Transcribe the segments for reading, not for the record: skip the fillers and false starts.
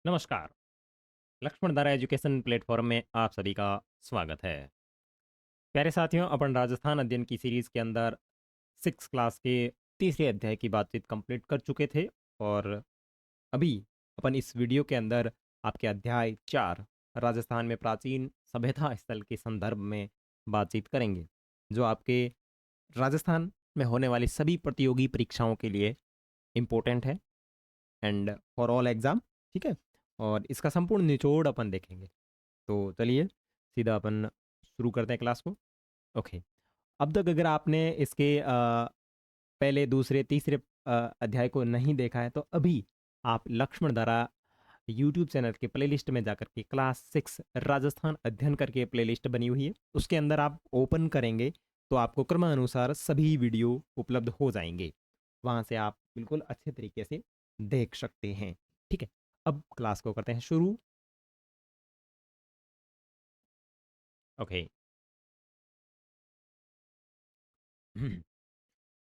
नमस्कार। लक्ष्मण धारा education platform में आप सभी का स्वागत है। प्यारे साथियों, अपन राजस्थान अध्ययन की सीरीज के अंदर सिक्स क्लास के तीसरे अध्याय की बातचीत कंप्लीट कर चुके थे और अभी अपन इस वीडियो के अंदर आपके अध्याय 4 राजस्थान में प्राचीन सभ्यता स्थल के संदर्भ में बातचीत करेंगे, जो आपके राजस्थान में होने वाली सभी प्रतियोगी परीक्षाओं के लिए इम्पोर्टेंट है एंड फॉर ऑल एग्जाम। ठीक है, और इसका संपूर्ण निचोड़ अपन देखेंगे। तो चलिए सीधा अपन शुरू करते हैं क्लास को। ओके, अब तक अगर आपने इसके पहले दूसरे तीसरे अध्याय को नहीं देखा है तो अभी आप लक्ष्मण धारा यूट्यूब चैनल के प्लेलिस्ट में जाकर के क्लास 6 राजस्थान अध्ययन करके प्लेलिस्ट बनी हुई है, उसके अंदर आप ओपन करेंगे तो आपको क्रमानुसार सभी वीडियो उपलब्ध हो जाएंगे। वहाँ से आप बिल्कुल अच्छे तरीके से देख सकते हैं। ठीक है, अब क्लास को करते हैं शुरू। ओके।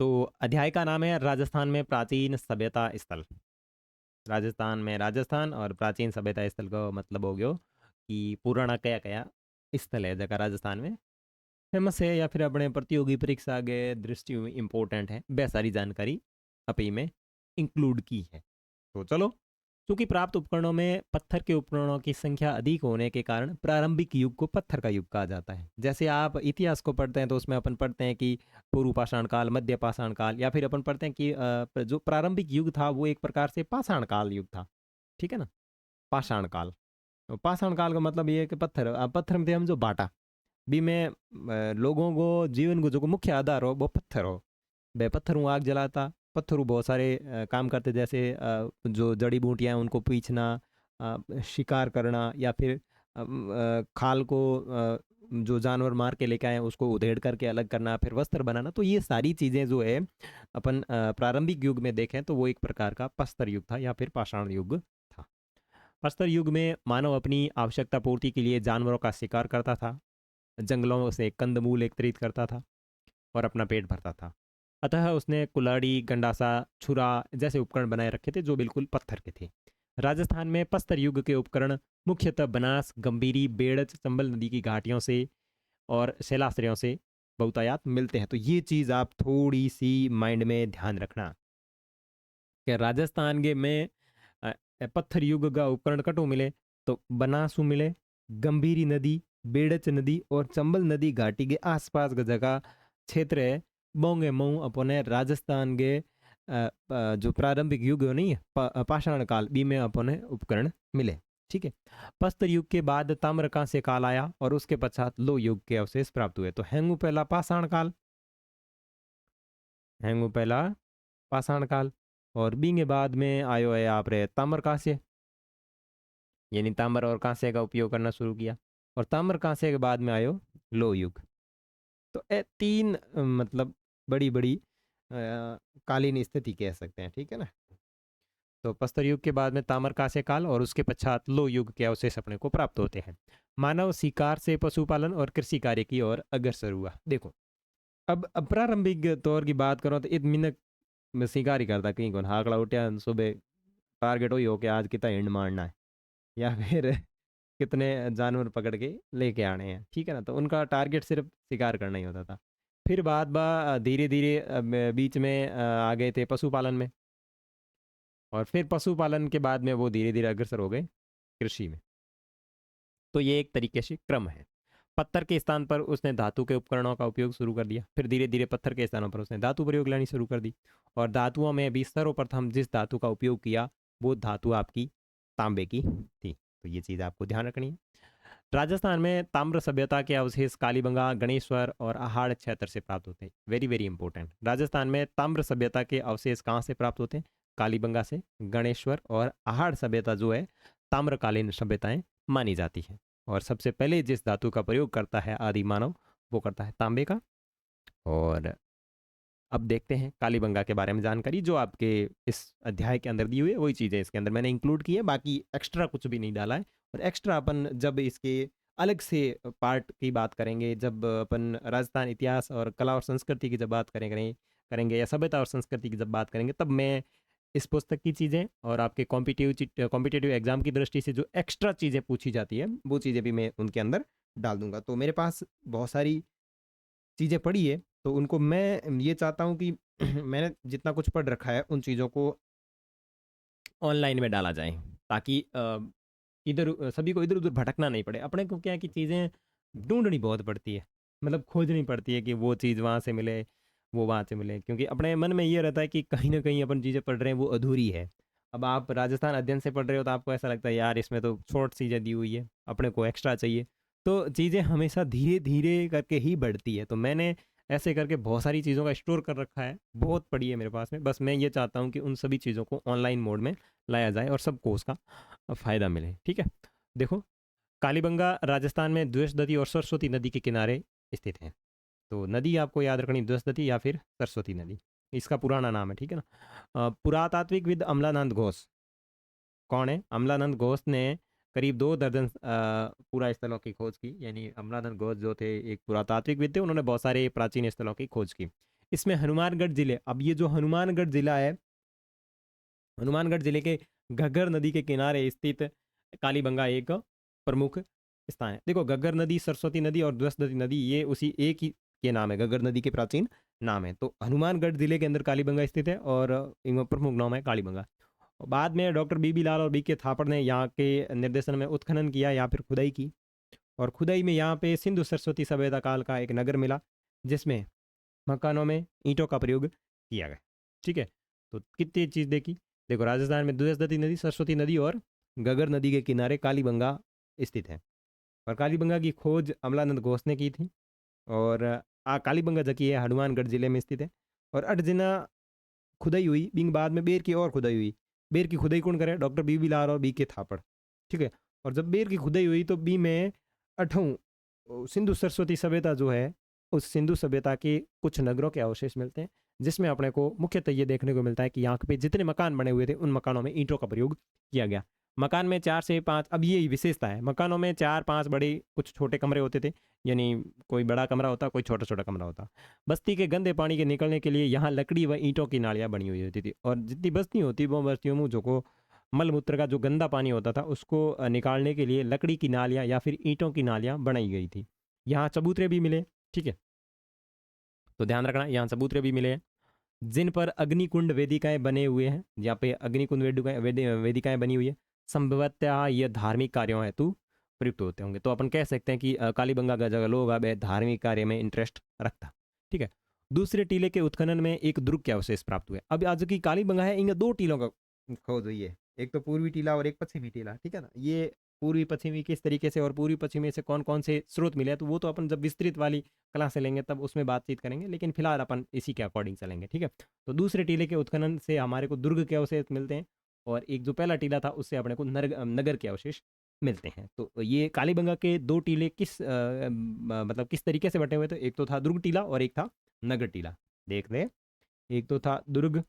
तो अध्याय का नाम है राजस्थान में प्राचीन सभ्यता स्थल। राजस्थान में राजस्थान और प्राचीन सभ्यता स्थल का मतलब हो गयो कि पुराना कया कया स्थल है जगह राजस्थान में फेमस है या फिर अपने प्रतियोगी परीक्षा के दृष्टि में इम्पोर्टेंट है, वह सारी जानकारी अपी में इंक्लूड की है। तो चलो, चूंकि प्राप्त उपकरणों में पत्थर के उपकरणों की संख्या अधिक होने के कारण प्रारंभिक युग को पत्थर का युग कहा जाता है। जैसे आप इतिहास को पढ़ते हैं तो उसमें अपन पढ़ते हैं कि पूर्व पाषाण काल, मध्य पाषाण काल, या फिर अपन पढ़ते हैं कि जो प्रारंभिक युग था वो एक प्रकार से पाषाण काल युग था। ठीक है ना, पाषाण काल। तो पाषाण काल का मतलब ये है कि पत्थर पत्थर में थे हम जो बाटा भी में लोगों को जीवन को जो मुख्य आधार हो वो पत्थर हो। बे पत्थरों आग जलाता, पत्थरों बहुत सारे काम करते, जैसे जो जड़ी बूटियां हैं उनको पीसना, शिकार करना, या फिर खाल को जो जानवर मार के लेके आए उसको उधेड़ करके अलग करना, फिर वस्त्र बनाना। तो ये सारी चीज़ें जो है अपन प्रारंभिक युग में देखें तो वो एक प्रकार का प्रस्तर युग था या फिर पाषाण युग था। प्रस्तर युग में मानव अपनी आवश्यकता पूर्ति के लिए जानवरों का शिकार करता था, जंगलों से कंदमूल एकत्रित करता था और अपना पेट भरता था। अतः उसने कुल्हाड़ी, गंडासा, छुरा जैसे उपकरण बनाए रखे थे जो बिल्कुल पत्थर के थे। राजस्थान में प्रस्तर युग के उपकरण मुख्यतः बनास, गंभीरी, बेड़च, चंबल नदी की घाटियों से और शैलाश्रयों से बहुतायात मिलते हैं। तो ये चीज़ आप थोड़ी सी माइंड में ध्यान रखना कि राजस्थान के में अ, पत्थर युग का उपकरण कटो मिले तो बनासु मिले, गंभीरी नदी, बेड़च नदी और चंबल नदी घाटी के आसपास का जगह क्षेत्र है। बोंगे मऊ अपने राजस्थान के जो प्रारंभिक युग है नहीं है, पाषाण काल बी में अपने उपकरण मिले। ठीक है, प्रस्तर युग के बाद ताम्र कांस्य काल आया और उसके पश्चात लो युग के अवशेष प्राप्त हुए। तो हेंगू पहला पाषाण काल, हेंगू पहला पाषाण काल, और बींगे बाद में आयो है आप रे ताम्र कांस्य, यानी ताम्र और कांस्य का उपयोग करना शुरू किया। और ताम्र कांस्य के बाद में आयो लो युग। तो ए तीन मतलब बड़ी बड़ी कालीन स्थिति कह सकते हैं। ठीक है ना, तो प्रस्तर युग के बाद में ताम्र कांस्य काल और उसके पश्चात लो युग के अवशेष अपने को प्राप्त होते हैं। मानव शिकार से पशुपालन और कृषि कार्य की ओर अग्रसर हुआ। देखो, अब प्रारंभिक तौर की बात करो तो मिनक में शिकार ही करता कहीं कौन हाकड़ा उठा सुबह, टारगेट वही हो कि आज कितना हिंड मारना है या फिर कितने जानवर पकड़ के लेके आने हैं। ठीक है ना, तो उनका टारगेट सिर्फ शिकार करना ही होता था। फिर बाद बा धीरे धीरे बीच में आ गए थे पशुपालन में, और फिर पशुपालन के बाद में वो धीरे धीरे अग्रसर हो गए कृषि में। तो ये एक तरीके से क्रम है। पत्थर के स्थान पर उसने धातु के उपकरणों का उपयोग शुरू कर दिया, फिर धीरे धीरे पत्थर के स्थानों पर उसने धातु प्रयोग लानी शुरू कर दी। और धातुओं में भी सर्वप्रथम जिस धातु का उपयोग किया वो धातु आपकी तांबे की थी। तो ये चीज़ आपको ध्यान रखनी है। राजस्थान में ताम्र सभ्यता के अवशेष कालीबंगा, गणेश्वर और अहाड़ क्षेत्र से प्राप्त होते हैं। वेरी वेरी इंपॉर्टेंट, राजस्थान में ताम्र सभ्यता के अवशेष कहाँ से प्राप्त होते हैं? कालीबंगा से, गणेश्वर और अहाड़ सभ्यता जो है ताम्रकालीन सभ्यताएं मानी जाती है। और सबसे पहले जिस धातु का प्रयोग करता है आदि मानव, वो करता है तांबे का। और अब देखते हैं कालीबंगा के बारे में जानकारी जो आपके इस अध्याय के अंदर दी हुई है, वही चीज़ें इसके अंदर मैंने इंक्लूड की है, बाकी एक्स्ट्रा कुछ भी नहीं डाला है। और एक्स्ट्रा अपन जब इसके अलग से पार्ट की बात करेंगे, जब अपन राजस्थान इतिहास और कला और संस्कृति की जब बात करेंगे या सभ्यता और संस्कृति की जब बात करेंगे, तब मैं इस पुस्तक की चीज़ें और आपके कॉम्पिटिटिव एग्जाम की दृष्टि से जो एक्स्ट्रा चीज़ें पूछी जाती है वो चीज़ें भी मैं उनके अंदर डाल दूंगा। तो मेरे पास बहुत सारी चीज़ें पढ़ी है, तो उनको मैं ये चाहता हूँ कि मैंने जितना कुछ पढ़ रखा है उन चीज़ों को ऑनलाइन में डाला जाए, ताकि सभी को इधर उधर भटकना नहीं पड़े। अपने को क्या है कि चीज़ें ढूंढनी बहुत पड़ती है, मतलब खोजनी पड़ती है कि वो चीज़ वहाँ से मिले, वो वहाँ से मिले, क्योंकि अपने मन में ये रहता है कि कहीं ना कहीं अपन चीज़ें पढ़ रहे हैं वो अधूरी है। अब आप राजस्थान अध्ययन से पढ़ रहे हो तो आपको ऐसा लगता है यार इसमें तो शॉर्ट चीज़ें दी हुई है, अपने को एक्स्ट्रा चाहिए। तो चीज़ें हमेशा धीरे धीरे करके ही बढ़ती है। तो मैंने ऐसे करके बहुत सारी चीज़ों का स्टोर कर रखा है, बहुत पड़ी है मेरे पास में। बस मैं ये चाहता हूँ कि उन सभी चीज़ों को ऑनलाइन मोड में लाया जाए और सबको उसका फ़ायदा मिले। ठीक है, देखो, कालीबंगा राजस्थान में द्वेष नदी और सरस्वती नदी के किनारे स्थित है। तो नदी आपको याद रखनी, द्वेष नदी या फिर सरस्वती नदी, इसका पुराना नाम है। ठीक है ना। पुरातात्विकविद अमलानंद घोष कौन है? अमलानंद घोष ने करीब 2 दर्जन पूरा स्थलों की खोज की। यानी अमलानंद घोष जो थे एक पुरातात्विकविद थे, उन्होंने बहुत सारे प्राचीन स्थलों की खोज की। इसमें हनुमानगढ़ जिले, अब ये जो हनुमानगढ़ जिला है, हनुमानगढ़ जिले के घग्गर नदी के किनारे स्थित कालीबंगा एक प्रमुख स्थान है। देखो, घग्गर नदी, सरस्वती नदी और द्वस्त नदी ये उसी एक ही के नाम है, घग्गर नदी के प्राचीन नाम है। तो हनुमानगढ़ जिले के अंदर कालीबंगा स्थित है और इनका प्रमुख नाम है कालीबंगा। बाद में डॉक्टर बीबी लाल और बी के थापड़ ने यहाँ के निर्देशन में उत्खनन किया या फिर खुदाई की, और खुदाई में यहाँ पे सिंधु सरस्वती सभ्यता काल का एक नगर मिला, जिसमें मकानों में ईंटों का प्रयोग किया गया। ठीक है, तो कितनी चीज़ देखी। देखो, राजस्थान में दुधसती नदी, सरस्वती नदी और गगर नदी के किनारे कालीबंगा स्थित है, और कालीबंगा की खोज अमलानंद घोष ने की थी। और कालीबंगा जकी है हनुमानगढ़ जिले में स्थित है। और 8 जिना खुदाई हुई, बिंग बाद में बेर की और खुदाई हुई। बेर की खुदाई कौन करे? डॉक्टर बीबी लाल और बी के थापड़। ठीक है, और जब बेर की खुदाई हुई तो बी में अठों सिंधु सरस्वती सभ्यता जो है, उस सिंधु सभ्यता के कुछ नगरों के अवशेष मिलते हैं, जिसमें अपने को मुख्यतः ये देखने को मिलता है कि यहाँ पे जितने मकान बने हुए थे उन मकानों में ईंटों का प्रयोग किया गया। मकान में 4 से 5, अब ये विशेषता है, मकानों में 4-5 बड़े, कुछ छोटे कमरे होते थे। यानी कोई बड़ा कमरा होता, कोई छोटा छोटा कमरा होता। बस्ती के गंदे पानी के निकलने के लिए यहाँ लकड़ी व ईंटों की नालियाँ बनी हुई होती थी, और जितनी बस्ती होती वो बस्तियों में जो को मलमूत्र का जो गंदा पानी होता था उसको निकालने के लिए लकड़ी की नालियाँ या फिर ईंटों की नालियाँ बनाई गई थी। यहाँ चबूतरे भी मिले। ठीक है, तो ध्यान रखना, यहाँ चबूतरे भी मिले हैं जिन पर अग्निकुंड वेदिकाएं बने हुए हैं। यहाँ पे अग्निकुंड वेदिकाएं बनी हुई है। संभवतः ये धार्मिक कार्यों हेतु प्रयुक्त होते होंगे। तो अपन कह सकते हैं कि कालीबंगा का जगह लोग अब धार्मिक कार्य में इंटरेस्ट रखता। ठीक है, दूसरे टीले के उत्खनन में एक दुर्ग के अवशेष प्राप्त हुए। अब आज की कालीबंगा है, इनके 2 टीलों का खोज हुई है, एक तो पूर्वी टीला और एक पश्चिमी टीला। ठीक है ना, ये पूर्वी पश्चिमी किस तरीके से और पूर्वी पश्चिमी से कौन कौन से स्रोत मिले, तो वो तो अपन जब विस्तृत वाली क्लास से लेंगे तब उसमें बातचीत करेंगे, लेकिन फिलहाल अपन इसी के अकॉर्डिंग चलेंगे। ठीक है, तो दूसरे टीले के उत्खनन से हमारे को दुर्ग के अवशेष मिलते हैं, और एक जो पहला टीला था उससे अपने को नगर के अवशेष मिलते हैं। तो ये कालीबंगा के 2 टीले मतलब किस तरीके से बटे हुए थे? एक तो था दुर्ग टीला और एक था नगर टीला। देख ले, एक तो था दुर्ग,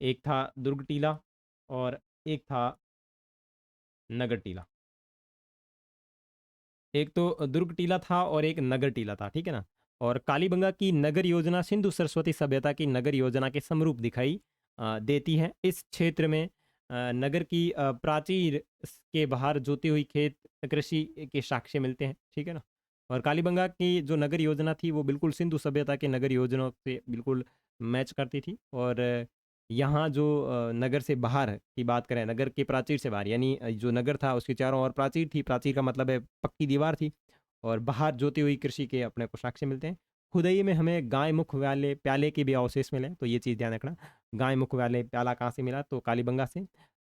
एक था दुर्ग टीला, और एक था नगर टीला। एक तो दुर्ग टीला था और एक नगर टीला था। ठीक है ना, और कालीबंगा की नगर योजना सिंधु सरस्वती सभ्यता की नगर योजना के समरूप दिखाई देती है। इस क्षेत्र में नगर की प्राचीर के बाहर जोती हुई खेत कृषि के साक्ष्य मिलते हैं। ठीक है ना, और कालीबंगा की जो नगर योजना थी वो बिल्कुल सिंधु सभ्यता के नगर योजनाओं से बिल्कुल मैच करती थी। और यहाँ जो नगर से बाहर की बात करें, नगर के प्राचीर से बाहर, यानी जो नगर था उसके चारों ओर प्राचीर थी, प्राचीर का मतलब है पक्की दीवार थी, और बाहर जोती हुई कृषि के अपने को साक्ष्य मिलते हैं। खुदाई में हमें गाय मुख वाले प्याले के भी अवशेष मिले, तो ये चीज़ ध्यान रखना। गाय मुख वाले प्याला कहाँ से मिला? तो कालीबंगा से।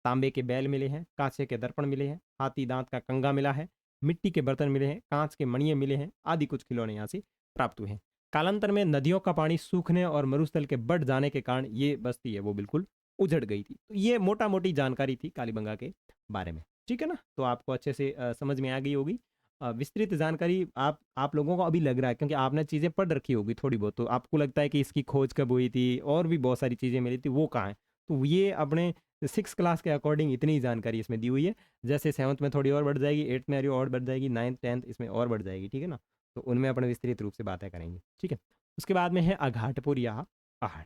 तांबे के बैल मिले हैं, कांसे के दर्पण मिले हैं, हाथी दांत का कंगा मिला है, मिट्टी के बर्तन मिले हैं, कांच के मणिये मिले हैं, आदि कुछ खिलौने यहाँ से प्राप्त हुए हैं। कालांतर में नदियों का पानी सूखने और मरुस्थल के बढ़ जाने के कारण ये बस्ती है वो बिल्कुल उजड़ गई थी। तो ये मोटा मोटी जानकारी थी कालीबंगा के बारे में। ठीक है ना, तो आपको अच्छे से समझ में आ गई होगी। विस्तृत जानकारी आप लोगों को अभी लग रहा है क्योंकि आपने चीज़ें पढ़ रखी होगी थोड़ी बहुत, तो आपको लगता है कि इसकी खोज कब हुई थी और भी बहुत सारी चीज़ें मिली थी, वो कहाँ है? तो ये अपने 6 क्लास के अकॉर्डिंग इतनी ही जानकारी इसमें दी हुई है। जैसे 7th में थोड़ी और बढ़ जाएगी, 8th में और बढ़ जाएगी, 9th 10th इसमें और बढ़ जाएगी। ठीक है ना, तो उनमें अपने विस्तृत रूप से बातें करेंगे। ठीक है, उसके बाद में है अघाटपुर या पहाड़।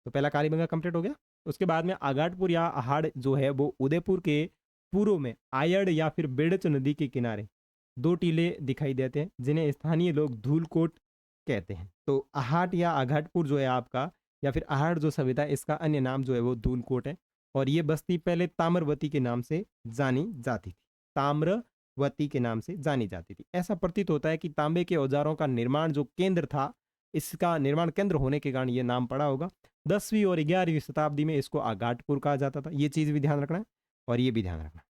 तो पहला कालीबंगा कंप्लीट हो गया। उसके बाद में आगाटपुर या आहाड़ जो है वो उदयपुर के पूर्व में आयड़ या फिर बेड़च नदी के किनारे दो टीले दिखाई देते हैं जिन्हें स्थानीय लोग धूलकोट कहते हैं। तो आहाट या आघाटपुर जो है आपका, या फिर आहाड़ जो सभ्यता है, इसका अन्य नाम जो है वो धूलकोट है। और ये बस्ती पहले ताम्रवती के नाम से जानी जाती थी। ताम्रवती के नाम से जानी जाती थी। ऐसा प्रतीत होता है कि तांबे के औजारों का निर्माण जो केंद्र था, इसका निर्माण केंद्र होने के कारण ये नाम पड़ा होगा। 10वीं और 11वीं शताब्दी में इसको आगाटपुर कहा जाता था। ये चीज भी ध्यान रखना है और ये भी ध्यान रखना।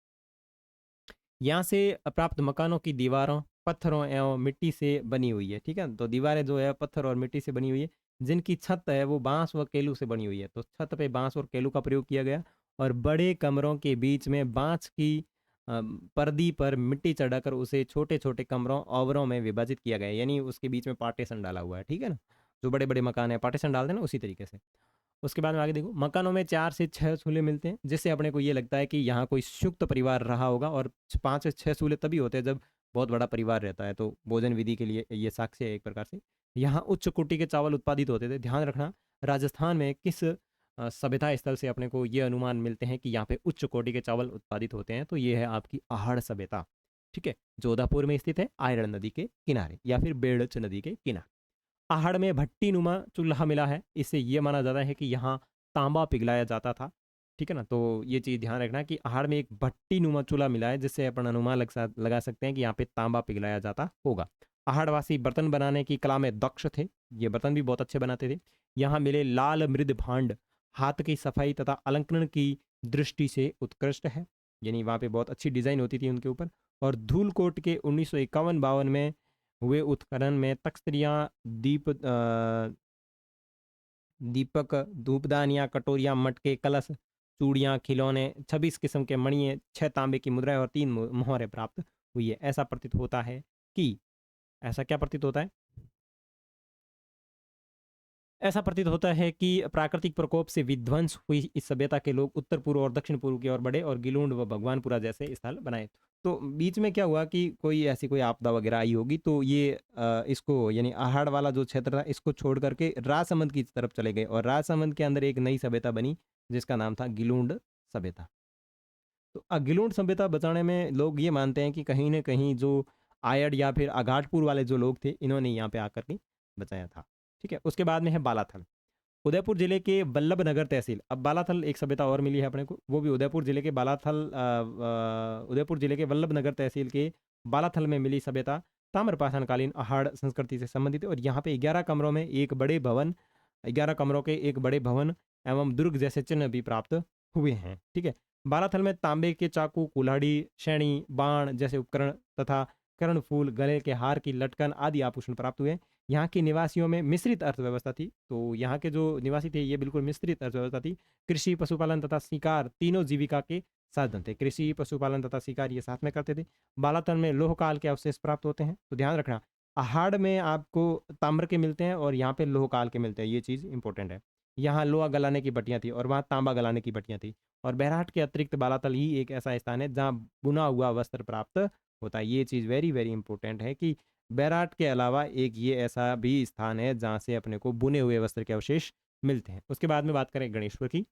यहाँ से प्राप्त मकानों की दीवारों पत्थरों एवं मिट्टी से बनी हुई है। ठीक है, तो दीवारें जो है पत्थर और मिट्टी से बनी हुई है, जिनकी छत है वो बांस व केलू से बनी हुई है। तो छत पे बांस और केलू का प्रयोग किया गया। और बड़े कमरों के बीच में बांस की पर्दी पर मिट्टी चढ़ाकर उसे छोटे छोटे कमरों ओवरों में विभाजित किया गया है, यानी उसके बीच में पार्टीशन डाला हुआ है। ठीक है ना, जो बड़े बड़े मकान है पार्टीशन डालते हैं ना, उसी तरीके से। उसके बाद में आगे देखो, मकानों में 4 से 6 चूल्हे मिलते हैं, जिससे अपने को ये लगता है कि यहाँ कोई संयुक्त परिवार रहा होगा। और 5 से 6 चूल्हे तभी होते हैं जब बहुत बड़ा परिवार रहता है, तो भोजन विधि के लिए ये साक्ष्य है एक प्रकार से। यहाँ उच्च कोटि के चावल उत्पादित होते थे। ध्यान रखना, राजस्थान में किस सभ्यता स्थल से अपने को ये अनुमान मिलते हैं कि यहाँ पे उच्च कोटि के चावल उत्पादित होते हैं, तो ये है आपकी आहाड़ सभ्यता। ठीक है, जोधापुर में स्थित है, आयरन नदी के किनारे या फिर बेड़च नदी के किनारे। आहड़ में भट्टी नुमा चूल्हा मिला है, इससे ये माना जाता है कि यहाँ तांबा पिघलाया जाता था। ठीक है ना, तो ये चीज़ ध्यान रखना कि आहड़ में एक भट्टी नुमा चूल्हा मिला है, जिससे अपन अनुमान लगा सकते हैं कि यहाँ पे तांबा पिघलाया जाता होगा। आहड़वासी बर्तन बनाने की कला में दक्ष थे, ये बर्तन भी बहुत अच्छे बनाते थे। यहाँ मिले लाल मृद भांड हाथ की सफाई तथा अलंकरण की दृष्टि से उत्कृष्ट है, यानी वहाँ पे बहुत अच्छी डिजाइन होती थी उनके ऊपर। और धूलकोट के 1951-52 में हुए उत्खनन में तख्तरियाँ, दीपक, धूपदानियाँ, कटोरियाँ, मटके, कलश, चूड़ियाँ, खिलौने, 26 किस्म के मणिये, 6 तांबे की मुद्राएं और 3 मोहरें प्राप्त हुई है। ऐसा प्रतीत होता है कि, ऐसा क्या प्रतीत होता है? ऐसा प्रतीत होता है कि प्राकृतिक प्रकोप से विध्वंस हुई इस सभ्यता के लोग उत्तर पूर्व और दक्षिण पूर्व की ओर बढ़े और गिलुंड व भगवानपुरा जैसे स्थल बनाए। तो बीच में क्या हुआ कि कोई आपदा वगैरह आई होगी, तो ये इसको यानी आहड़ वाला जो क्षेत्र था इसको छोड़ करके राजसमंद की तरफ चले गए और राजसमंद के अंदर एक नई सभ्यता बनी जिसका नाम था गिलुंड सभ्यता। तो गिलुंड सभ्यता बचाने में लोग ये मानते हैं कि कहीं ना कहीं जो आयड या फिर आघाटपुर वाले जो लोग थे, इन्होंने यहाँ पे आकर के बचाया था। ठीक है, उसके बाद में है बालाथल। उदयपुर जिले के वल्लभ नगर तहसील, अब बालाथल एक सभ्यता और मिली है अपने को, वो भी उदयपुर जिले के बालाथल, उदयपुर जिले के वल्लभ नगर तहसील के बालाथल में मिली सभ्यता ताम्रपाषाणकालीन आहाड़ संस्कृति से संबंधित है। और यहाँ पे 11 कमरों में एक बड़े भवन, 11 कमरों के एक बड़े भवन एवं दुर्ग जैसे चिन्ह भी प्राप्त हुए हैं। ठीक है, बालाथल में तांबे के चाकू, कुल्हाड़ी, शैणी, बाण जैसे उपकरण तथा कर्णफूल, गले के हार की लटकन आदि आभूषण प्राप्त हुए। यहाँ के निवासियों में मिश्रित अर्थव्यवस्था थी। तो यहाँ के जो निवासी थे ये बिल्कुल मिश्रित अर्थव्यवस्था थी। कृषि, पशुपालन तथा शिकार तीनों जीविका के साधन थे। कृषि, पशुपालन तथा शिकार ये साथ में करते थे। बालाथल में लोह काल के अवशेष प्राप्त होते हैं, तो ध्यान रखना। आहाड़ में आपको ताम्र के मिलते हैं और यहाँ पे लोह काल के मिलते हैं, ये चीज़ इंपॉर्टेंट है। यहाँ लोहा गलाने की भट्टियाँ थी और वहाँ तांबा गलाने की भट्टियाँ थी। और बैराट के अतिरिक्त बालाथल ही एक ऐसा स्थान है जहाँ बुना हुआ वस्त्र प्राप्त होता है। ये चीज़ वेरी वेरी इंपॉर्टेंट है कि बैराट के अलावा एक ये ऐसा भी स्थान है जहाँ से अपने को बुने हुए वस्त्र के अवशेष मिलते हैं। उसके बाद में बात करें गणेश्वर की,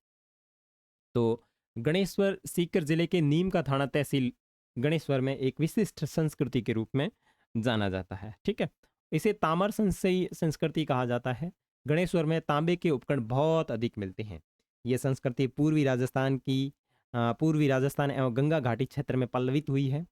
तो गणेश्वर सीकर जिले के नीम का थाना तहसील गणेश्वर में एक विशिष्ट संस्कृति के रूप में जाना जाता है। ठीक है, इसे तामर संशयी संस्कृति कहा जाता है। गणेश्वर में तांबे के उपकरण बहुत अधिक मिलते हैं। ये संस्कृति पूर्वी राजस्थान एवं गंगा घाटी क्षेत्र में पल्लवित हुई है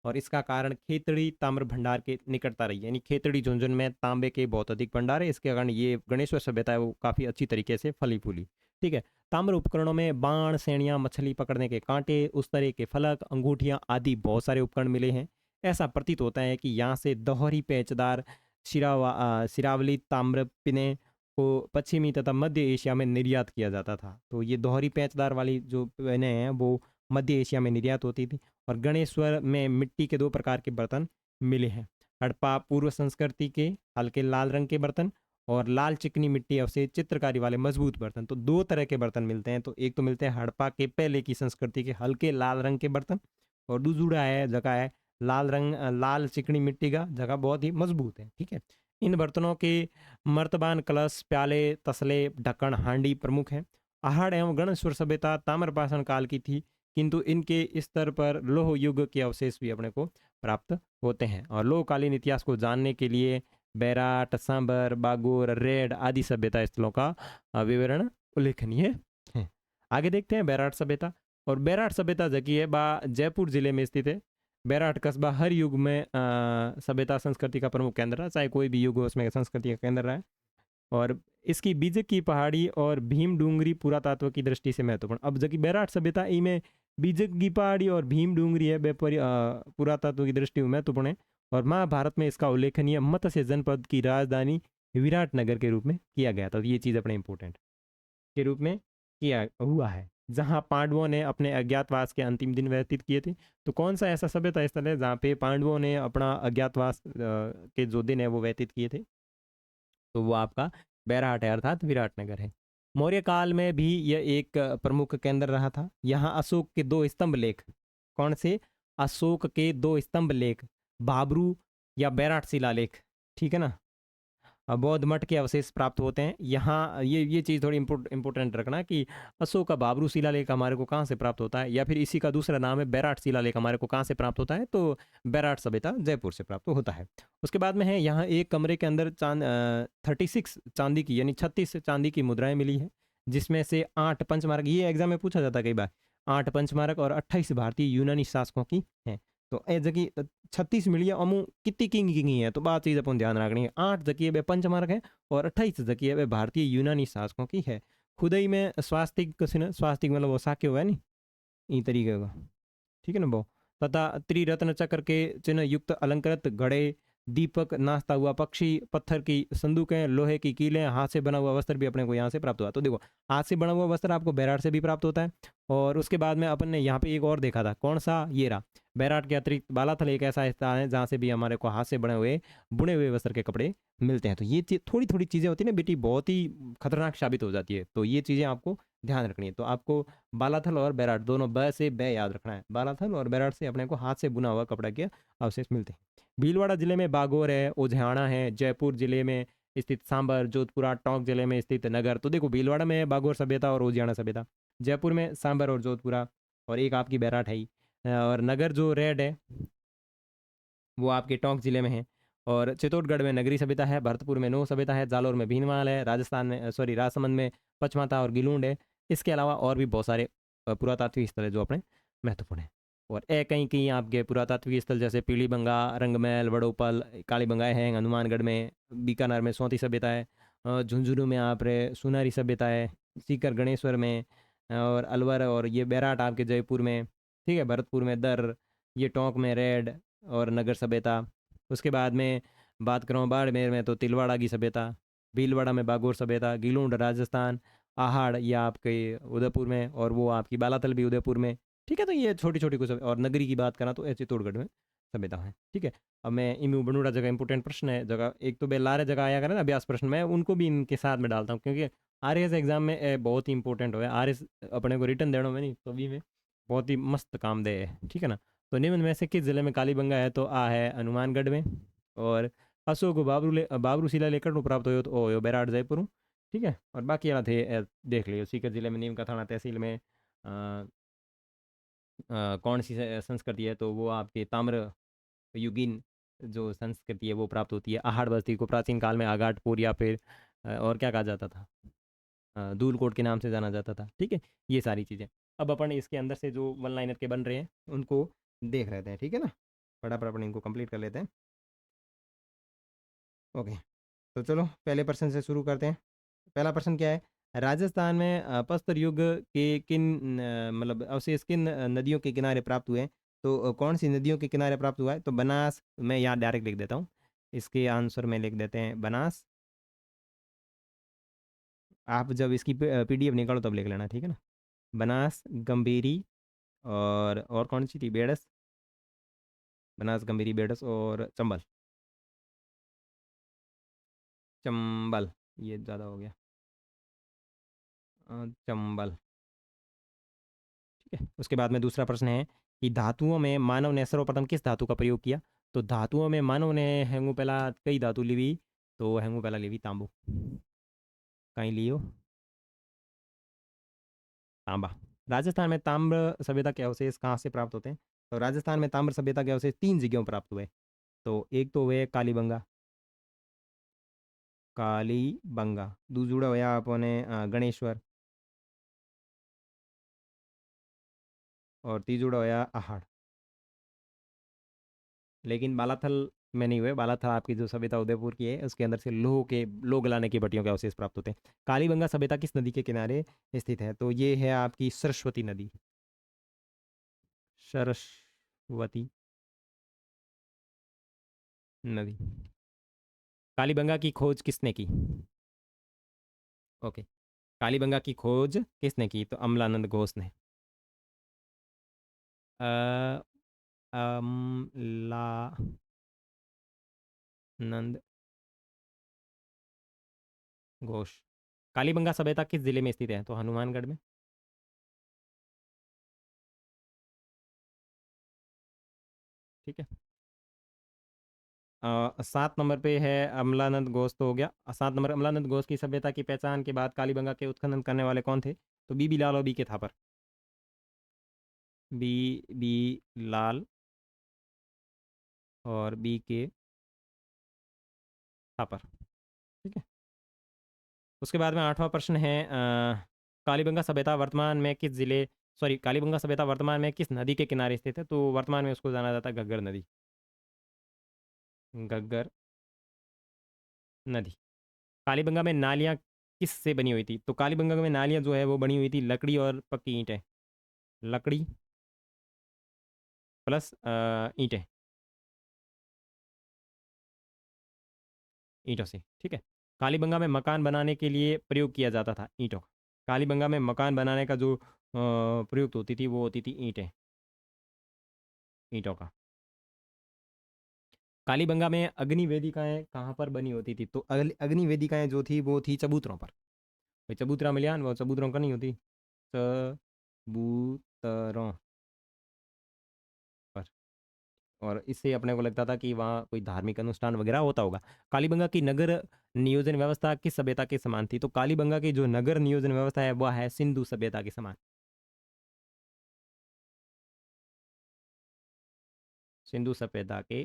और इसका कारण खेतड़ी ताम्र भंडार के निकटता रही है, यानी खेतड़ी झुंझुन में तांबे के बहुत अधिक भंडार है, इसके कारण ये गणेश्वर सभ्यता है वो काफ़ी अच्छी तरीके से फली फूली। ठीक है, ताम्र उपकरणों में बाण, सेणियाँ, मछली पकड़ने के कांटे, उस तरह के फलक, अंगूठियाँ आदि बहुत सारे उपकरण मिले हैं। ऐसा प्रतीत होता है कि यहाँ से दोहरी पेचदार सिरावली ताम्र पिने को पश्चिमी तथा मध्य एशिया में निर्यात किया जाता था। तो ये दोहरी पेचदार वाली जो पिने हैं वो मध्य एशिया में निर्यात होती थी। और गणेश्वर में मिट्टी के 2 प्रकार के बर्तन मिले हैं। हड़प्पा पूर्व संस्कृति के हल्के लाल रंग के बर्तन और लाल चिकनी मिट्टी अवशेष चित्रकारी वाले मजबूत बर्तन। तो 2 तरह के बर्तन मिलते हैं। तो एक तो मिलते हैं हड़प्पा के पहले की संस्कृति के हल्के लाल रंग के बर्तन, और दूसरा है जगह है लाल चिकनी मिट्टी का, जगह बहुत ही मजबूत है। ठीक है, इन बर्तनों के मर्तबान, कलश, प्याले, तसले, ढक्कन, हांडी प्रमुख हैं। आहड़ एवं गणेश्वर सभ्यता ताम्रपाषाण काल की थी, किंतु इनके स्तर पर लोह युग के अवशेष भी अपने को प्राप्त होते हैं। और लोहकालीन इतिहास को जानने के लिए बैराट, सांबर, बागोर, रेड आदि सभ्यता स्थलों का विवरण उल्लेखनीय है। आगे देखते हैं बैराट सभ्यता। और बैराट सभ्यता जकी है बा जयपुर जिले में स्थित है। बैराट कस्बा हर युग में सभ्यता संस्कृति का प्रमुख केंद्र रहा, चाहे कोई भी युग हो उसमें संस्कृति का केंद्र रहा है। और इसकी बीजक की पहाड़ी और भीम डूंगरी पुरातत्व की दृष्टि से महत्वपूर्ण। अब जबकि बैराट सभ्यता में बीजक की पहाड़ी और भीम डूंगरी है पुरातत्व की दृष्टि में महत्वपूर्ण है। और महाभारत में इसका उल्लेखनीय मत्स्य जनपद की राजधानी विराटनगर के रूप में किया गया था। तो ये चीज़ अपने इंपॉर्टेंट के रूप में किया हुआ है, जहाँ पांडवों ने अपने अज्ञातवास के अंतिम दिन व्यतीत किए थे। तो कौन सा ऐसा सभ्यता स्थल है जहाँ पे पांडवों ने अपना अज्ञातवास के जो दिन है वो व्यतीत किए थे? तो वो आपका बैराट है, अर्थात विराटनगर है। मौर्य काल में भी यह एक प्रमुख केंद्र रहा था। यहाँ अशोक के 2 स्तंभ लेख, कौन से? अशोक के 2 स्तंभ लेख, बाबरू या बैराट शिलालेख, ठीक है ना, बौद्ध मठ के अवशेष प्राप्त होते हैं। यहाँ ये चीज़ थोड़ी इंपॉर्टेंट रखना कि अशोक का बाबरू शिलालेख हमारे को कहाँ से प्राप्त होता है, या फिर इसी का दूसरा नाम है बैराट शिलालेख, हमारे को कहाँ से प्राप्त होता है? तो बैराट सभ्यता जयपुर से प्राप्त होता है। उसके बाद में है यहाँ एक कमरे के अंदर 36 चांदी की, यानी 36 चांदी की मुद्राएं मिली है, जिसमें से 8 पंचमार्क, ये एग्जाम में पूछा जाता है कई बार, 8 पंचमार्क और 28 भारतीय यूनानी शासकों की हैं। तो ए जगह 36 मिली है, अमू कितनी किंग है, तो बात चीज़ अपन ध्यान रखनी है। 8 जकी वे पंचमार्क है और 28 जकी वे भारतीय यूनानी शासकों की है। खुदाई में स्वास्तिक स्वास्तिक मतलब वो साक्य हुआ है नी ई तरीके का, ठीक है ना वो, तथा त्रिरत्न चक्र के चिन्ह युक्त अलंकृत घड़े, दीपक, नाचता हुआ पक्षी, पत्थर की संदूकें, लोहे की कीलें, हाथ से बना हुआ वस्त्र भी अपने को यहाँ से प्राप्त हुआ। तो देखो, हाथ से बना हुआ वस्त्र आपको बैराट से भी प्राप्त होता है। और उसके बाद में अपन ने यहाँ पे एक और देखा था, कौन सा? ये रहा, बैराट के अतिरिक्त बालाथल एक ऐसा स्थान है जहाँ से भी हमारे को हाथ से बने हुए बुने हुए वस्त्र के कपड़े मिलते हैं। तो ये थोड़ी थोड़ी चीज़ें होती है ना बेटी, बहुत ही खतरनाक साबित हो जाती है। तो ये चीज़ें आपको ध्यान रखनी है। तो आपको बालाथल और बैराट दोनों ब से ब याद रखना है। बालाथल और बैराट से अपने को हाथ से बुना हुआ कपड़ा के अवशेष मिलते हैं। भीलवाड़ा जिले में बागोर है, उझाना है, जयपुर जिले में स्थित सांबर, जोधपुरा, टोंक जिले में स्थित नगर। तो देखो, भीलवाड़ा में बागोर सभ्यता और उजियाना सभ्यता, जयपुर में सांबर और जोधपुरा, और एक आपकी बैराट है ही। और नगर जो रेड है वो आपके टोंक जिले में है। और चित्तौड़गढ़ में नगरी सभ्यता है, भरतपुर में नौ सभ्यता है, जालौर में भीनमाल है, राजस्थान में राजसमंद में पचमाता और गिलूंड है। इसके अलावा और भी बहुत सारे पुरातात्विक स्थल है जो अपने महत्वपूर्ण है। और कहीं कहीं आपके पुरातात्विक स्थल जैसे पीलीबंगा, रंगमहल, बड़ोपल, कालीबंगा है, हनुमानगढ़ में, बीकानेर में सोंती सभ्यता है, झुंझुनू में आप रे सुनारी सभ्यता है, सीकर गणेश्वर में, और अलवर और ये बैराट आपके जयपुर में, ठीक है, भरतपुर में दर, ये टोंक में रेड और नगर सभ्यता। उसके बाद में बात करूँ बाड़मेर में तो तिलवाड़ा की सभ्यता, भीलवाड़ा में बागोर सभ्यता, गिलूंड राजस्थान, आहड़ या आपके उदयपुर में, और वो आपकी बालातल भी उदयपुर में, ठीक है। तो ये छोटी छोटी कुछ और नगरी की बात करा तो ये चित्तौड़गढ़ में सभ्यता है, ठीक है। अब मैं इमू बनूड़ा जगह इंपॉर्टेंट प्रश्न है जगह, एक तो बेलारे जगह आया करें ना अभ्यास प्रश्न, मैं उनको भी इनके साथ में डालता हूँ, क्योंकि आर एस एग्जाम में बहुत ही इंपॉर्टेंट हो है। आर एस अपने को रिटर्न देना में नहीं तो भी में बहुत ही मस्त काम दे है, ठीक है ना। तो निम्न में से किस जिले में कालीबंगा है? तो आ है हनुमानगढ़ में। और अशोक बाबरू शिला लेकर प्राप्त हो तो ओ बैराट जयपुर हूँ, ठीक है। और बाकी वाला थे देख लियो, सीकर जिले में नीम का थाना तहसील में कौन सी संस्कृति है? तो वो आपके ताम्र युगीन जो संस्कृति है वो प्राप्त होती है। आहड़ बस्ती को प्राचीन काल में आगाटपुर या फिर और क्या कहा जाता था, धूलकोट के नाम से जाना जाता था, ठीक है। ये सारी चीज़ें अब अपन इसके अंदर से जो वन लाइनर के बन रहे हैं उनको देख लेते हैं, ठीक है ना। फटाफट अपन इनको कंप्लीट कर लेते हैं। ओके, तो चलो पहले प्रश्न से शुरू करते हैं। पहला प्रश्न क्या है? राजस्थान में प्रस्तर युग के किन मतलब अवशेष किन नदियों के किनारे प्राप्त हुए हैं? तो कौन सी नदियों के किनारे प्राप्त हुआ है? तो बनास, मैं यहाँ डायरेक्ट लिख देता हूँ, इसके आंसर में लिख देते हैं बनास। आप जब इसकी पीडीएफ निकालो तब लिख लेना, ठीक है ना। बनास, गंभीरी, और कौन सी थी? बेडस, बनास, गंभीरी, बेडस और चंबल। चंबल, ये ज़्यादा हो गया, चंबल, ठीक है। उसके बाद में दूसरा प्रश्न है कि धातुओं में मानव ने सर्वप्रथम किस धातु का प्रयोग किया? तो धातुओं में मानव ने हेंगू पहला कई धातु ली हुई, तो हैंगू पहला लेवी तांबू कहीं लियो तांबा। राजस्थान में ताम्र सभ्यता के अवशेष कहाँ से प्राप्त होते हैं? तो राजस्थान में ताम्र सभ्यता के अवशेष 3 जगहों प्राप्त हुए। तो एक तो हुए कालीबंगा, कालीबंगा। दूसरा हुआ अपने गणेश्वर, और तीसरा हुआ आहाड़। लेकिन बालाथल में नहीं हुए। बालाथल आपकी जो सभ्यता उदयपुर की है उसके अंदर से लोह गलाने की भट्टियों के अवशेष प्राप्त होते हैं। कालीबंगा सभ्यता किस नदी के किनारे स्थित है? तो ये है आपकी सरस्वती नदी। सरस्वती नदी। कालीबंगा की खोज किसने की? ओके। कालीबंगा की खोज किसने की? तो अमलानंद घोष ने। अ, अमलानंद घोष। कालीबंगा सभ्यता किस जिले में स्थित है? तो हनुमानगढ़ में। ठीक है। 7 नंबर पे है अमलानंद घोष तो हो गया। 7 नंबर अमलानंद घोष की सभ्यता की पहचान के बाद कालीबंगा के उत्खनन करने वाले कौन थे? तो बीबी लाल और बी के थापर। बी बी लाल और बी के थापर। ठीक है। उसके बाद में 8वां प्रश्न है कालीबंगा सभ्यता वर्तमान में किस जिले, सॉरी, कालीबंगा सभ्यता वर्तमान में किस नदी के किनारे स्थित है? तो वर्तमान में उसको जाना जाता है घग्गर नदी। घग्गर नदी। कालीबंगा में नालियाँ किस से बनी हुई थी? तो कालीबंगा में नालियाँ जो है वो बनी हुई थी लकड़ी और पक्की ईंटें। लकड़ी प्लस ईंटें, ईंटों से। ठीक है। कालीबंगा में मकान बनाने के लिए प्रयोग किया जाता था ईंटों का। कालीबंगा में मकान बनाने का जो प्रयुक्त होती थी वो होती थी ईंटें, ईंटों का। कालीबंगा में अग्नि वेदिकाएं कहाँ पर बनी होती थी? तो अग्नि वेदिकाएं जो थी वो थी चबूतरों पर। भाई चबूतरा मिलियान वो चबूतरों का नहीं होती, चबूतरों पर। और इससे अपने को लगता था कि वहाँ कोई धार्मिक अनुष्ठान वगैरह होता होगा। कालीबंगा की नगर नियोजन व्यवस्था किस सभ्यता के समान थी? तो कालीबंगा की जो नगर नियोजन व्यवस्था है वह है सिंधु सभ्यता के समान। सिंधु सभ्यता के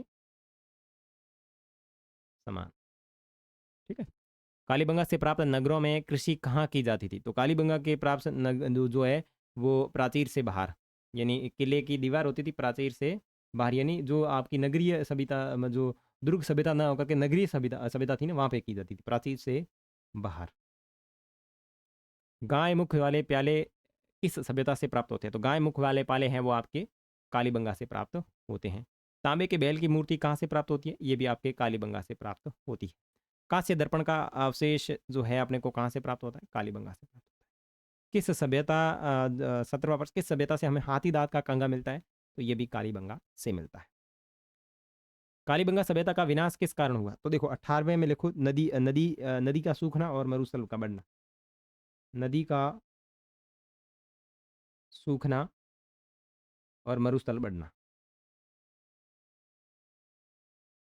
समान। ठीक है। कालीबंगा से प्राप्त नगरों में कृषि कहाँ की जाती थी? तो कालीबंगा के प्राप्त जो है वो प्राचीर से बाहर, यानी किले की दीवार होती थी प्राचीर से बाहर, यानी जो आपकी नगरीय सभ्यता जो दुर्ग सभ्यता ना होकर के नगरीय सभ्यता सभ्यता थी ना वहाँ पे की जाती थी प्राचीर से बाहर। गाय मुख वाले प्याले किस सभ्यता से प्राप्त होते हैं? तो गाय मुख वाले पाले हैं वो आपके कालीबंगा से प्राप्त होते हैं। तांबे के बैल की मूर्ति कहाँ से प्राप्त होती है? ये भी आपके कालीबंगा से प्राप्त होती है। कांस्य दर्पण का अवशेष जो है अपने को कहाँ से प्राप्त होता है? कालीबंगा से प्राप्त होता है। किस सभ्यता 17वां प्रश्न, किस सभ्यता से हमें हाथी दांत का कंगा मिलता है? तो ये भी कालीबंगा से मिलता है। कालीबंगा सभ्यता का विनाश किस कारण हुआ? तो देखो 18वें में लिखो नदी का सूखना और मरुस्थल का बढ़ना। नदी का सूखना और मरुस्थल बढ़ना।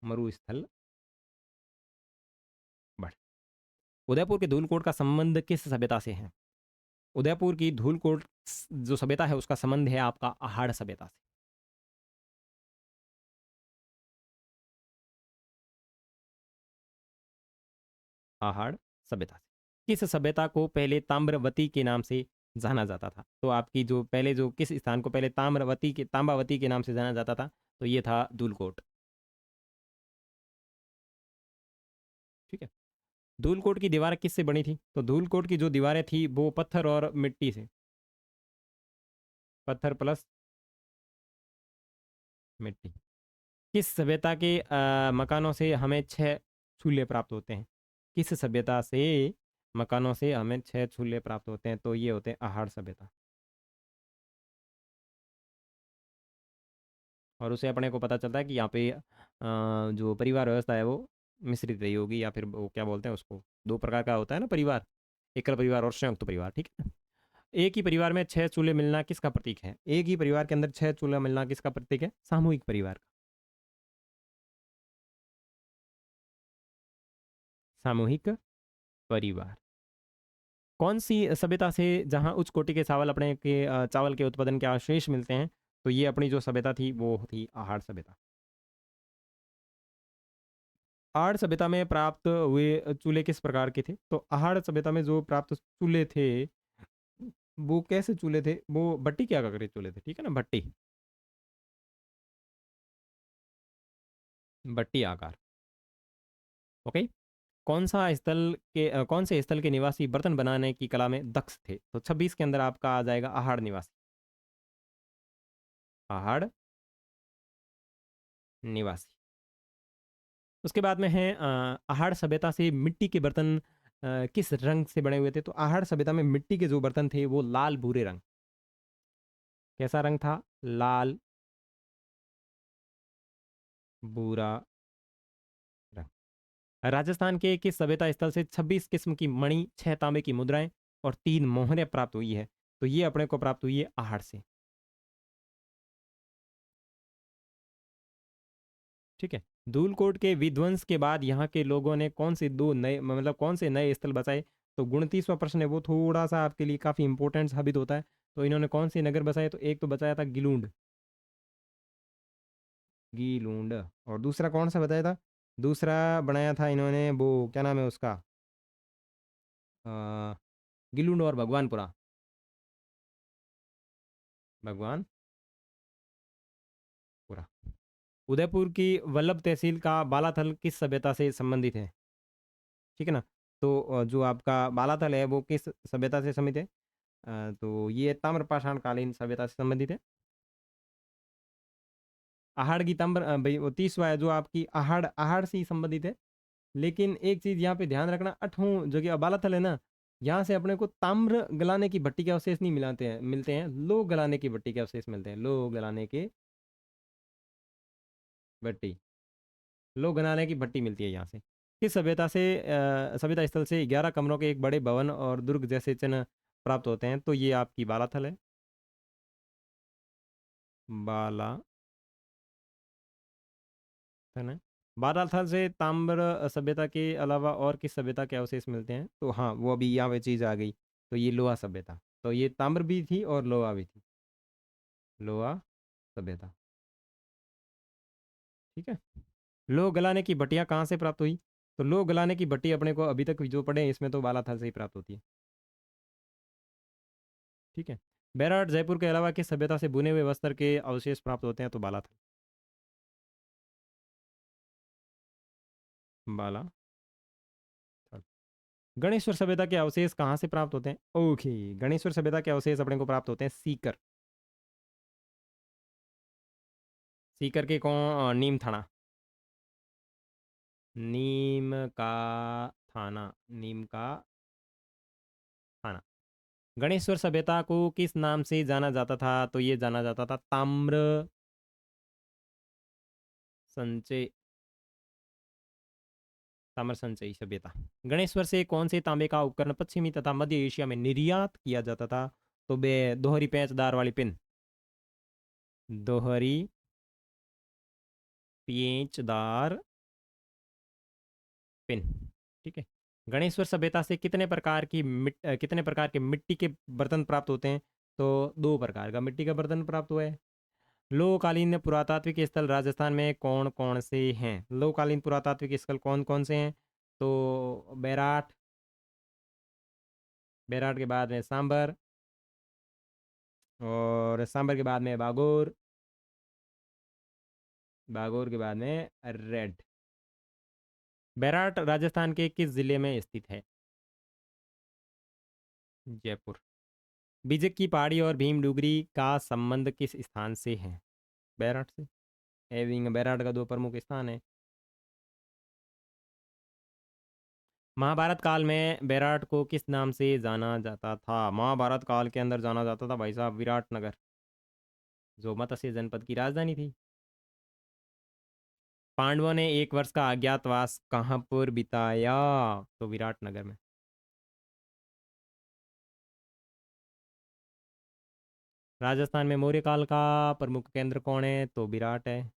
मरुस्थल बढ़। उदयपुर के धूलकोट का संबंध किस सभ्यता से है? उदयपुर की धूलकोट जो सभ्यता है उसका संबंध है आपका आहाड़ सभ्यता से। आहाड़ सभ्यता से। किस सभ्यता को पहले ताम्रवती के नाम से जाना जाता था? तो आपकी जो पहले जो किस स्थान को पहले तांबावती के नाम से जाना जाता था? तो ये था धूलकोट। ठीक है। धूलकोट की दीवार किससे बनी थी? तो धूलकोट की जो दीवारें थी वो पत्थर और मिट्टी से। पत्थर प्लस मिट्टी। किस सभ्यता के मकानों से हमें 6 चूल्हे प्राप्त होते हैं? किस सभ्यता से मकानों से हमें 6 चूल्हे प्राप्त होते हैं? तो ये होते हैं आहाड़ सभ्यता। और उसे अपने को पता चलता है कि यहाँ पे जो परिवार व्यवस्था है वो मिश्रित रही होगी, या फिर वो क्या बोलते हैं उसको, 2 प्रकार का होता है ना परिवार, एकल परिवार और संयुक्त परिवार। ठीक है। एक ही परिवार में 6 चूल्हे मिलना किसका प्रतीक है? एक ही परिवार के अंदर 6 चूल्हा मिलना किसका प्रतीक है? सामूहिक परिवार का। सामूहिक परिवार। कौन सी सभ्यता से जहाँ उच्च कोटि के चावल अपने के चावल के उत्पादन के अवशेष मिलते हैं, तो ये अपनी जो सभ्यता थी वो थी आहड़ सभ्यता। आहड़ सभ्यता में प्राप्त हुए चूल्हे किस प्रकार के थे? तो आहड़ सभ्यता में जो प्राप्त चूल्हे थे, वो कैसे चूल्हे थे? वो भट्टी क्या करे चूल्हे थे, ठीक है ना, भट्टी, भट्टी आकार। ओके। कौन से स्थल के निवासी बर्तन बनाने की कला में दक्ष थे? तो 26 के अंदर आपका आ जाएगा आहड़ निवासी, आहड़ निवासी। उसके बाद में है आहड़ सभ्यता से मिट्टी के बर्तन किस रंग से बने हुए थे? तो आहड़ सभ्यता में मिट्टी के जो बर्तन थे वो लाल भूरे रंग, कैसा रंग था? लाल भूरा रंग। राजस्थान के किस सभ्यता स्थल से 26 किस्म की मणि, 6 तांबे की मुद्राएं और 3 मोहरें प्राप्त हुई है? तो ये अपने को प्राप्त हुई है आहड़ से, ठीक है। धूलकोट के विध्वंस के बाद यहाँ के लोगों ने कौन से दो नए, मतलब कौन से नए स्थल बसाए? तो 29वां प्रश्न है, वो थोड़ा सा आपके लिए काफी इंपॉर्टेंट साबित होता है। तो इन्होंने कौन से नगर बसाए? तो एक तो बचाया था गिलूंड, गीलूंड, और दूसरा कौन सा बताया था? दूसरा बनाया था इन्होंने, वो क्या नाम है उसका, अ, गिलूंड और भगवानपुरा, भगवानपुरा। उदयपुर की वल्लभ तहसील का बालाथल किस सभ्यता से संबंधित है? ठीक है ना। तो जो आपका बालाथल है वो किस सभ्यता से संबंधित है? तो ये ताम्रपाषाण कालीन सभ्यता से संबंधित है। आहड़ की ताम्र भाई वो 30वां है जो आपकी आहड़, आहड़ से ही संबंधित है। लेकिन एक चीज यहाँ पे ध्यान रखना, 8वां जो कि बालाथल है ना, यहाँ से अपने को ताम्र गलाने की भट्टी के अवशेष नहीं मिलाते हैं, मिलते हैं लोह गलाने की भट्टी के अवशेष मिलते हैं, लोह गलाने के भट्टी, लोह गलाने की भट्टी मिलती है यहाँ से। किस सभ्यता से सभ्यता स्थल से 11 कमरों के एक बड़े भवन और दुर्ग जैसे चिन्ह प्राप्त होते हैं? तो ये आपकी बालाथल है, बालाथल है। बालाथल से ताम्र सभ्यता के अलावा और किस सभ्यता के अवशेष मिलते हैं? तो हाँ, वो अभी यहाँ पे चीज आ गई, तो ये लोहा सभ्यता। तो ये ताम्र भी थी और लोहा भी थी, लोहा सभ्यता, ठीक है। लोह गलाने की भट्टियां कहाँ से प्राप्त हुई? तो लोह गलाने की भट्टी अपने को अभी तक जो पढ़े हैं इसमें तो बालाथल से ही प्राप्त होती है, ठीक है। बैराट जयपुर के अलावा किस सभ्यता से बुने हुए वस्त्र के अवशेष प्राप्त होते हैं? तो बालाथल, बालाथल। गणेश्वर सभ्यता के अवशेष कहाँ से प्राप्त होते हैं? ओके, गणेश्वर सभ्यता के अवशेष अपने को प्राप्त होते हैं सीकर, सीकर के कौन, नीम थाना, नीम का थाना, नीम का थाना। गणेश्वर सभ्यता को किस नाम से जाना जाता था? तो ये जाना जाता था ताम्र संचय, ताम्र संचयी सभ्यता। गणेश्वर से कौन से तांबे का उपकरण पश्चिमी तथा मध्य एशिया में निर्यात किया जाता था? तो बे दोहरी पेंचदार वाली पिन, दोहरी पेंचदार पिन, ठीक है। गणेश्वर सभ्यता से कितने प्रकार के मिट्टी के बर्तन प्राप्त होते हैं? तो 2 प्रकार का मिट्टी का बर्तन प्राप्त हुआ है। लोहकालीन पुरातात्विक स्थल राजस्थान में कौन कौन से हैं? लोहकालीन पुरातात्विक स्थल कौन कौन से हैं? तो बैराट, बैराट के बाद में सांबर, और सांबर के बाद में बागोर, बागोर के बाद में रेड। बैराट राजस्थान के किस जिले में स्थित है? जयपुर। बीजक की पहाड़ी और भीमडुगरी का संबंध किस स्थान से है? बैराट से, एविंग बैराट का 2 प्रमुख स्थान है। महाभारत काल में बैराट को किस नाम से जाना जाता था? महाभारत काल के अंदर जाना जाता था भाई साहब विराट नगर, जो मत्स्य जनपद की राजधानी थी। पांडवों ने 1 वर्ष का अज्ञातवास कहाँ पर बिताया? तो विराट नगर में। राजस्थान में मौर्य काल का प्रमुख केंद्र कौन है? तो विराट है।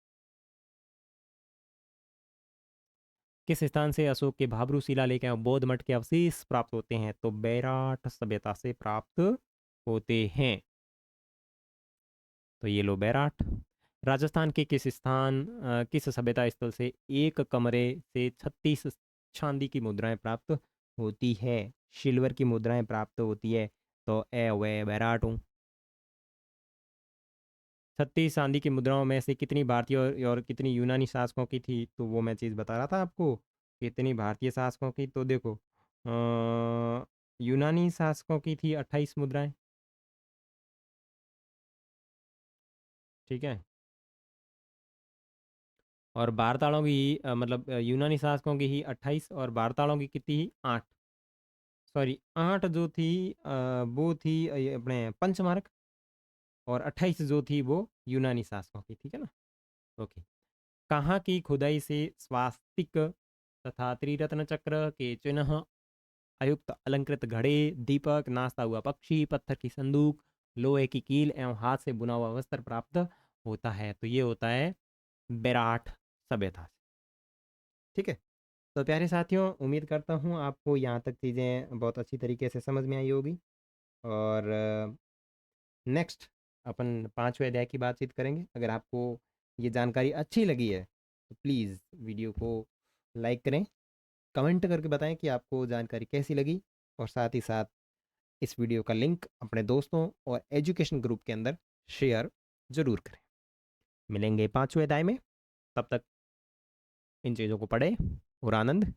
किस स्थान से अशोक के भाब्रू शिलालेख एवं बौद्ध मठ के अवशेष प्राप्त होते हैं? तो बैराट सभ्यता से प्राप्त होते हैं। तो ये लो बैराट। राजस्थान के किस सभ्यता स्थल से एक कमरे से 36 चांदी की मुद्राएं प्राप्त होती है, सिल्वर की मुद्राएं प्राप्त होती है? तो ए वे बैराट हूँ। 36 चांदी की मुद्राओं में से कितनी भारतीय और कितनी यूनानी शासकों की थी? तो वो मैं चीज़ बता रहा था आपको, कितनी भारतीय शासकों की। तो देखो, यूनानी शासकों की थी 28 मुद्राएं। ठीक है। और भारतालों की मतलब यूनानी शासकों की ही 28, और भारतालों की कितनी ही 8। सॉरी, 8 जो थी वो थी ये अपने पंचमार्क, और 28 जो थी वो यूनानी शासकों की। ठीक है ना। ओके। कहाँ की खुदाई से स्वास्तिक तथा त्रिरत्न चक्र के चिन्ह, आयुक्त अलंकृत घड़े, दीपक, नाचता हुआ पक्षी, पत्थर की संदूक, लोहे की कील एवं हाथ से बुना हुआ वस्त्र प्राप्त होता है? तो ये होता है बेराट सभ्यता से। ठीक है। तो प्यारे साथियों, उम्मीद करता हूँ आपको यहाँ तक चीज़ें बहुत अच्छी तरीके से समझ में आई होगी। और नेक्स्ट अपन 5वें अध्याय की बातचीत करेंगे। अगर आपको ये जानकारी अच्छी लगी है तो प्लीज़ वीडियो को लाइक करें, कमेंट करके बताएं कि आपको जानकारी कैसी लगी, और साथ ही साथ इस वीडियो का लिंक अपने दोस्तों और एजुकेशन ग्रुप के अंदर शेयर ज़रूर करें। मिलेंगे 5वें अध्याय में। तब तक इन चीज़ों को पढ़ें और आनंद